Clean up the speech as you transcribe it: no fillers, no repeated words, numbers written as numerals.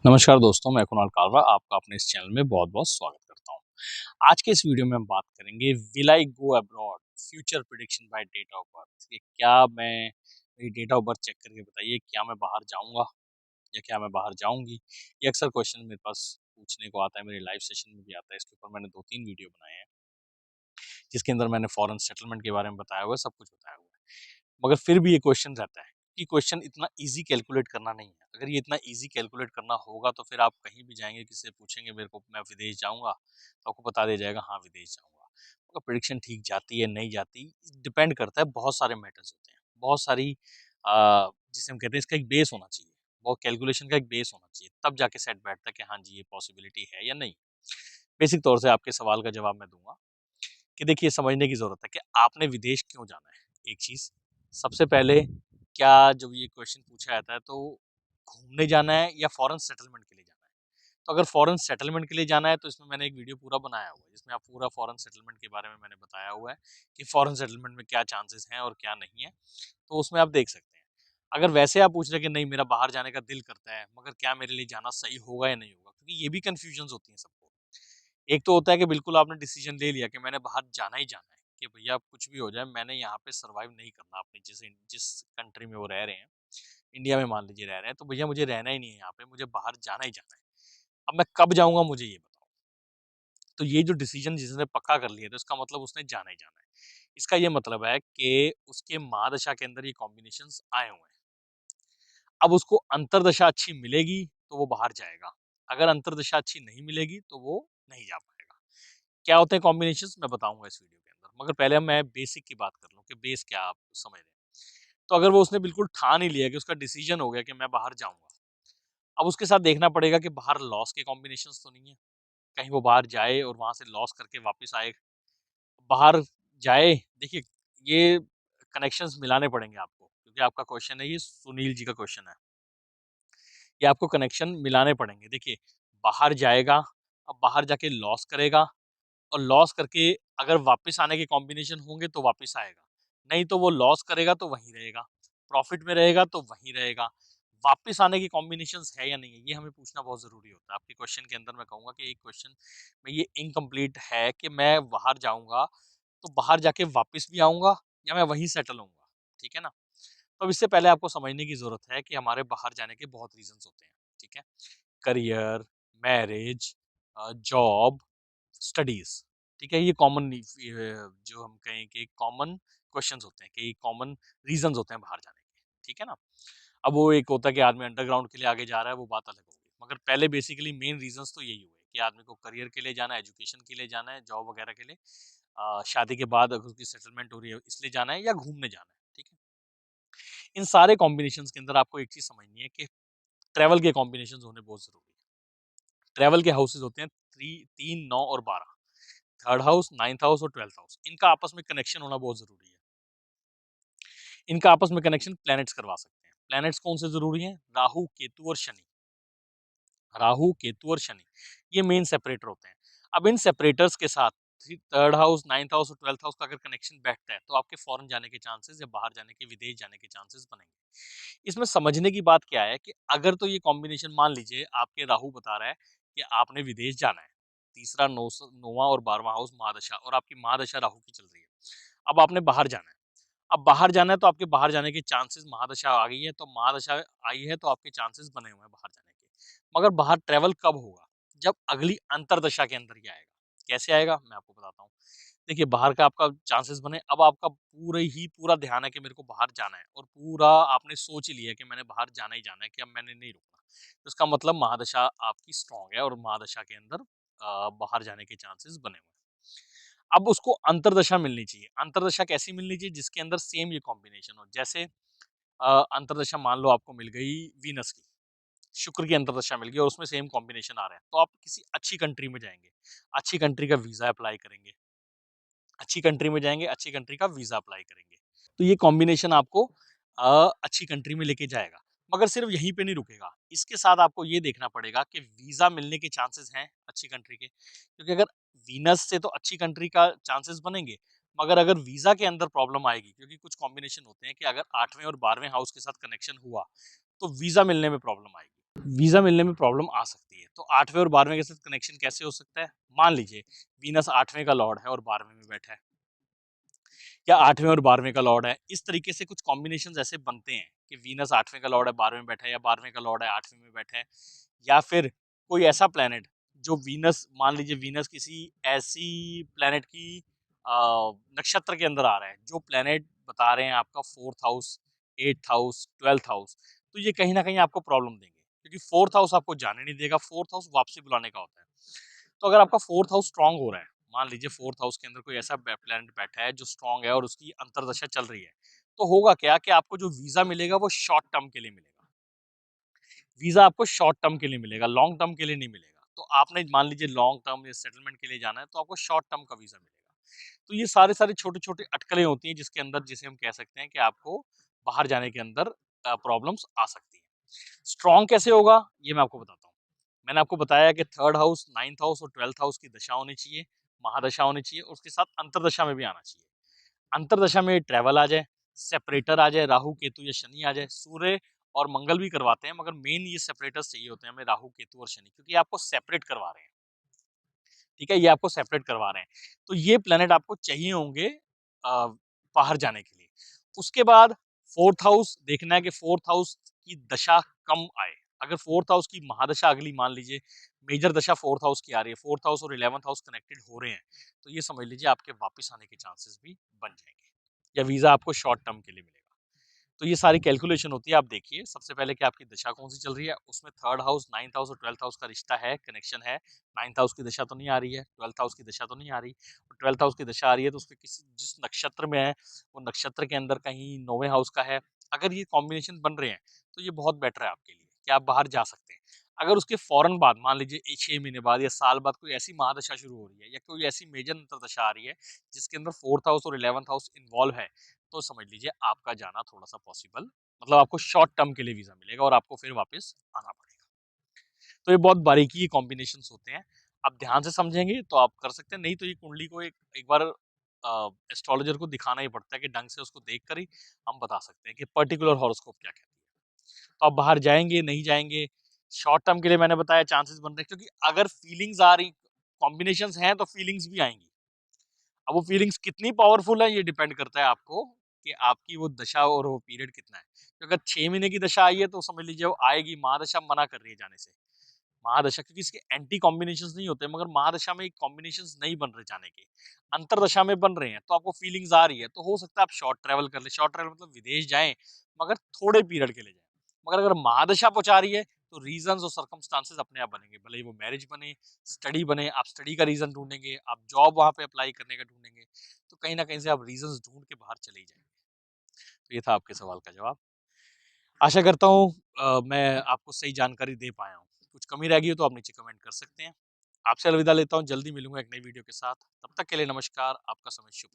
नमस्कार दोस्तों, मैं कुणाल कालरा आपका अपने इस चैनल में बहुत-बहुत स्वागत करता हूँ। आज के इस वीडियो में हम बात करेंगे will I go abroad future prediction by date of birth. कि क्या मैं मेरी डेट ऑफ बर्थ चेक करके बताइए क्या मैं बाहर जाऊँगा या क्या मैं बाहर जाऊँगी? ये अक्सर क्वेश्चन मेरे पास पूछने को आता है, मेरे लाइव सेशन में भी आता है। इसके ऊपर मैंने 2-3 वीडियो बनाए हैं, जिसके अंदर मैंने फॉरेन सेटलमेंट के बारे में बताया हुआ है, सब कुछ बताया हुआ है। मगर फिर भी ये क्वेश्चन रहता है कि क्वेश्चन इतना ईज़ी कैलकुलेट करना नहीं है। अगर ये इतना ईज़ी कैलकुलेट करना होगा तो फिर आप कहीं भी जाएँगे, किसी से पूछेंगे मेरे को मैं विदेश जाऊँगा, तो आपको बता दिया जाएगा हाँ, विदेश जाऊँगा। मगर प्रेडिक्शन ठीक जाती है, नहीं जाती, डिपेंड करता है, बहुत सारे मैटर्स होते हैं। बहुत सारी जिसे हम कहते हैं इसका एक बेस होना चाहिए। वो कैलकुलेशन का एक बेस होना चाहिए, तब जाके सेट बैठता है कि हाँ जी, ये पॉसिबिलिटी है या नहीं। बेसिक तौर से आपके सवाल का जवाब मैं दूँगा कि देखिए समझने की ज़रूरत है कि आपने विदेश क्यों जाना है, एक चीज़। सबसे पहले क्या जब ये क्वेश्चन पूछा जाता है तो घूमने जाना है या फॉरेन सेटलमेंट के लिए जाना है? तो अगर फॉरेन सेटलमेंट के लिए जाना है तो इसमें मैंने एक वीडियो पूरा बनाया हुआ है, जिसमें आप पूरा फॉरेन सेटलमेंट के बारे में मैंने बताया हुआ है कि फॉरेन सेटलमेंट में क्या चांसेस हैं और क्या नहीं है, तो उसमें आप देख सकते हैं। अगर वैसे आप पूछ रहे हैं कि नहीं मेरा बाहर जाने का दिल करता है, मगर क्या मेरे लिए जाना सही होगा या नहीं होगा? क्योंकि ये भी कन्फ्यूजन्स होती हैं सबको। एक तो होता है कि बिल्कुल आपने डिसीजन ले लिया कि मैंने बाहर जाना ही जाना है, कि भैया कुछ भी हो जाए मैंने यहाँ पे सर्वाइव नहीं करना अपनी जिस कंट्री में वो रह रहे हैं, इंडिया में मान लीजिए रह रहे हैं, तो भैया मुझे रहना ही नहीं है यहाँ पे, मुझे बाहर जाना ही जाना है। अब मैं कब जाऊँगा मुझे ये बताओ। तो ये जो डिसीजन जिसने पक्का कर लिया तो इसका मतलब उसने जाना ही जाना है। इसका ये मतलब है कि उसके महादशा के अंदर ये कॉम्बिनेशंस आए हुए हैं। अब उसको अंतर्दशा अच्छी मिलेगी तो वो बाहर जाएगा। अगर अंतर्दशा अच्छी नहीं मिलेगी तो वो नहीं जा पाएगा। क्या होते हैं कॉम्बिनेशंस मैं बताऊँगा इस वीडियो के अंदर। मगर पहले मैं बेसिक की बात कर लूँ कि बेस क्या आप समझ रहे हैं। तो अगर वो उसने बिल्कुल ठान ही लिया कि उसका डिसीजन हो गया कि मैं बाहर जाऊँगा। अब उसके साथ देखना पड़ेगा कि बाहर लॉस के कॉम्बिनेशंस तो नहीं है। कहीं वो बाहर जाए और वहाँ से लॉस करके वापस आए। बाहर जाए देखिए ये कनेक्शंस मिलाने पड़ेंगे आपको क्योंकि आपका क्वेश्चन है ये सुनील जी का क्वेश्चन है। ये आपको कनेक्शन मिलाने पड़ेंगे। देखिए बाहर जाएगा, अब बाहर जाके लॉस करेगा और लॉस करके अगर वापस आने के कॉम्बिनेशन होंगे तो वापस आएगा, नहीं तो वो लॉस करेगा तो वहीं रहेगा, प्रॉफिट में रहेगा तो वहीं रहेगा। वापस आने की कॉम्बिनेशंस है या नहीं है, ये हमें पूछना बहुत ज़रूरी होता है। आपके क्वेश्चन के अंदर मैं कहूँगा कि एक क्वेश्चन में ये इनकम्प्लीट है कि मैं बाहर जाऊँगा, तो बाहर जाके वापस भी आऊँगा या मैं वहीं सेटल होऊँगा, ठीक है ना? तो अब इससे पहले आपको समझने की ज़रूरत है कि हमारे बाहर जाने के बहुत रीज़न्स होते हैं, ठीक है? करियर, मैरिज जॉब, स्टडीज़, ठीक है? ये कॉमन जो हम कहें कि कॉमन क्वेश्चन्स होते हैं कि कॉमन रीज़न्स होते हैं बाहर जाने के, ठीक है ना? अब वो एक होता है कि आदमी अंडरग्राउंड के लिए आगे जा रहा है, वो बात अलग हो गई। मगर पहले बेसिकली मेन रीज़न्स तो यही हुए कि आदमी को करियर के लिए जाना है, एजुकेशन के लिए जाना है, जॉब वगैरह के लिए शादी के बाद अगर उसकी सेटलमेंट हो रही है इसलिए जाना है या घूमने जाना है, ठीक है? इन सारे कॉम्बिनेशंस के अंदर आपको एक चीज़ समझनी है कि ट्रैवल के कॉम्बिनेशंस होने बहुत ज़रूरी है। ट्रैवल के हाउसेस होते हैं 3, 9 और 12, थर्ड हाउस, 9th हाउस और 12th हाउस, इनका आपस में कनेक्शन होना बहुत ज़रूरी है। इनका आपस में कनेक्शन प्लैनेट्स करवा सकते हैं। प्लैनेट्स कौन से ज़रूरी हैं? राहु, केतु और शनि। राहु, केतु और शनि, ये मेन सेपरेटर होते हैं। अब इन सेपरेटर्स के साथ थर्ड हाउस, 9th हाउस और 12th हाउस का अगर कनेक्शन बैठता है, तो आपके फॉरेन जाने के चांसेस या बाहर जाने के, विदेश जाने के चांसेस बनेंगे। इसमें समझने की बात क्या है कि अगर तो ये कॉम्बिनेशन मान लीजिए आपके राहु बता रहा है कि आपने विदेश जाना है, तीसरा 9वां और 12वां हाउस महादशा और आपकी महादशा राहु की चल रही है। अब आपने बाहर जाना है। अब बाहर जाना है तो आपके बाहर जाने के चांसेस महादशा आ गई है, तो महादशा आई है तो आपके चांसेस बने हुए हैं बाहर जाने के। मगर बाहर ट्रैवल कब होगा? जब अगली अंतरदशा के अंदर ये आएगा। कैसे आएगा? मैं आपको बताता हूँ। देखिए बाहर का आपका चांसेस बने, अब आपका पूरा ध्यान है कि मेरे को बाहर जाना है और पूरा आपने सोच ही लिया कि मैंने बाहर जाना ही जाना है कि अब मैंने नहीं रुकना। तो इसका मतलब महादशा आपकी स्ट्रॉन्ग है और महादशा के अंदर बाहर जाने के चांसेस बने हुए हैं। अब उसको अंतर्दशा मिलनी चाहिए। अंतर्दशा कैसी मिलनी चाहिए? जिसके अंदर सेम ये कॉम्बिनेशन हो। जैसे अंतर्दशा मान लो आपको मिल गई वीनस की, शुक्र की अंतर्दशा मिल गई और उसमें सेम कॉम्बिनेशन आ रहा है। तो आप किसी अच्छी कंट्री में जाएँगे, अच्छी कंट्री का वीज़ा अप्लाई करेंगे, अच्छी कंट्री में जाएँगे, अच्छी कंट्री का वीज़ा अप्लाई करेंगे। तो ये कॉम्बिनेशन आपको अच्छी कंट्री में लेके जाएगा। मगर सिर्फ़ यहीं पे नहीं रुकेगा। इसके साथ आपको ये देखना पड़ेगा कि वीज़ा मिलने के चांसेस हैं अच्छी कंट्री के। क्योंकि अगर वीनस से तो अच्छी कंट्री का चांसेस बनेंगे, मगर अगर वीज़ा के अंदर प्रॉब्लम आएगी क्योंकि कुछ कॉम्बिनेशन होते हैं कि अगर 8वें और 12वें हाउस के साथ कनेक्शन हुआ, तो वीज़ा मिलने में प्रॉब्लम आएगी। वीज़ा मिलने में प्रॉब्लम आ सकती है। तो 8वें और 12वें के साथ कनेक्शन कैसे हो सकता है? मान लीजिए वीनस 8वें का लॉर्ड है और 12वें में बैठा है, या 8वें और 12वें का लॉर्ड है। इस तरीके से कुछ कॉम्बिनेशंस ऐसे बनते हैं कि वीनस 8वें का लॉर्ड है 12वें में बैठा है, या 12वें का लॉर्ड है 8वें में बैठा है, या फिर कोई ऐसा प्लैनेट जो वीनस, मान लीजिए वीनस किसी ऐसी प्लैनेट की नक्षत्र के अंदर आ रहा है जो प्लैनेट बता रहे हैं आपका 4th house, 8th house, 12th house, तो ये कहीं ना कहीं आपको प्रॉब्लम देंगे, क्योंकि 4th हाउस आपको जाने नहीं देगा। 4th हाउस वापसी बुलाने का होता है। तो अगर आपका 4th हाउस स्ट्रांग हो रहा है, मान लीजिए 4th हाउस के अंदर कोई ऐसा प्लैनेट बैठा है जो स्ट्रांग है और उसकी अंतर्दशा चल रही है, तो होगा क्या कि आपको जो वीजा मिलेगा वो शॉर्ट टर्म के लिए मिलेगा। वीजा आपको शॉर्ट टर्म के लिए मिलेगा, लॉन्ग टर्म के लिए नहीं मिलेगा। तो आपने मान लीजिए लॉन्ग टर्म या सेटलमेंट के लिए जाना है, तो आपको शॉर्ट टर्म का वीजा मिलेगा। तो ये सारे सारे छोटे छोटे अटकलें होती हैं जिसके अंदर, जिसे हम कह सकते हैं कि आपको बाहर जाने के अंदर प्रॉब्लम्स आ सकती है। स्ट्रॉन्ग कैसे होगा ये मैं आपको बताता हूँ। मैंने आपको बताया कि 3rd हाउस, 9th हाउस और 12th हाउस की दशा होनी चाहिए, महादशा होनी चाहिए, और उसके साथ अंतरदशा में भी आना चाहिए। अंतरदशा में ट्रैवल आ जाए, सेपरेटर आ जाए, राहु केतु या शनि आ जाए, सूर्य और मंगल भी करवाते हैं, मगर मेन ये सेपरेटर्स चाहिए होते हैं हमें, राहु केतु और शनि, क्योंकि आपको सेपरेट करवा रहे हैं। ठीक है, ये आपको सेपरेट करवा रहे हैं। तो ये प्लेनेट आपको चाहिए होंगे बाहर जाने के लिए। उसके बाद 4th हाउस देखना है कि 4th हाउस की दशा कम आए। अगर 4th हाउस की महादशा अगली, मान लीजिए मेजर दशा 4th हाउस की आ रही है, 4th हाउस और 11th हाउस कनेक्टेड हो रहे हैं, तो ये समझ लीजिए आपके वापस आने के चांसेस भी बन जाएंगे, या वीजा आपको शॉर्ट टर्म के लिए मिलेगा। तो ये सारी कैलकुलेशन होती है। आप देखिए सबसे पहले कि आपकी दशा कौन सी चल रही है, उसमें 3rd हाउस, 9th हाउस और 12th हाउस का रिश्ता है, कनेक्शन है। 9th हाउस की दशा तो नहीं आ रही है, 12th हाउस की दशा तो नहीं आ रही, और 12th हाउस की दशा आ रही है तो उसके किसी जिस नक्षत्र में है, वो नक्षत्र के अंदर कहीं 9वें हाउस का है। अगर ये कॉम्बिनेशन बन रहे हैं तो ये बहुत बेटर है आपके लिए कि आप बाहर जा सकते हैं। अगर उसके फौरन बाद, मान लीजिए 6 महीने बाद या साल बाद, कोई ऐसी महादशा शुरू हो रही है या कोई ऐसी मेजर अंतरदशा आ रही है जिसके अंदर 4th हाउस और 11th हाउस इन्वॉल्व है, तो समझ लीजिए आपका जाना थोड़ा सा पॉसिबल, मतलब आपको शॉर्ट टर्म के लिए वीजा मिलेगा और आपको फिर वापस आना पड़ेगा। तो ये बहुत बारीकी कॉम्बिनेशंस होते हैं। आप ध्यान से समझेंगे तो आप कर सकते हैं, नहीं तो ये कुंडली को एक एक बार एस्ट्रोलॉजर को दिखाना ही पड़ता है कि ढंग से उसको देख कर ही हम बता सकते हैं कि पर्टिकुलर हॉरोस्कोप क्या कहती है। तो आप बाहर जाएंगे नहीं जाएंगे, शॉर्ट टर्म के लिए मैंने बताया चांसेस बन रहे हैं, क्योंकि अगर फीलिंग्स आ रही, कॉम्बिनेशंस हैं, तो फीलिंग्स भी आएंगी। अब वो फीलिंग्स कितनी पावरफुल है ये डिपेंड करता है आपको कि आपकी वो दशा और वो पीरियड कितना है। तो अगर 6 महीने की दशा आई है तो समझ लीजिए वो आएगी, महादशा मना कर रही है जाने से। महादशा, क्योंकि इसके एंटी कॉम्बिनेशंस नहीं होते, मगर महादशा में कॉम्बिनेशंस नहीं बन रहे जाने के, अंतरदशा में बन रहे हैं, तो आपको फीलिंग्स आ रही है, तो हो सकता है आप शॉर्ट ट्रैवल कर ले। शॉर्ट ट्रैवल मतलब विदेश जाएं, मगर थोड़े पीरियड के लिए जाएं। मगर अगर महादशा पहुंचा रही है तो रीजंस और सर्कमस्टांसेस अपने आप बनेंगे, भले ही वो मैरिज बने, स्टडी बने, आप स्टडी का रीजन ढूंढेंगे, आप जॉब वहां पे अप्लाई करने का ढूंढेंगे, तो कहीं ना कहीं से आप रीजंस ढूंढ के बाहर चले ही जाएंगे। तो ये था आपके सवाल का जवाब। आशा करता हूँ मैं आपको सही जानकारी दे पाया हूँ। कुछ कमी रह गई हो तो आप नीचे कमेंट कर सकते हैं। आपसे अलविदा लेता हूँ, जल्दी मिलूंगा एक नई वीडियो के साथ। तब तक के लिए नमस्कार, आपका समय शुभ।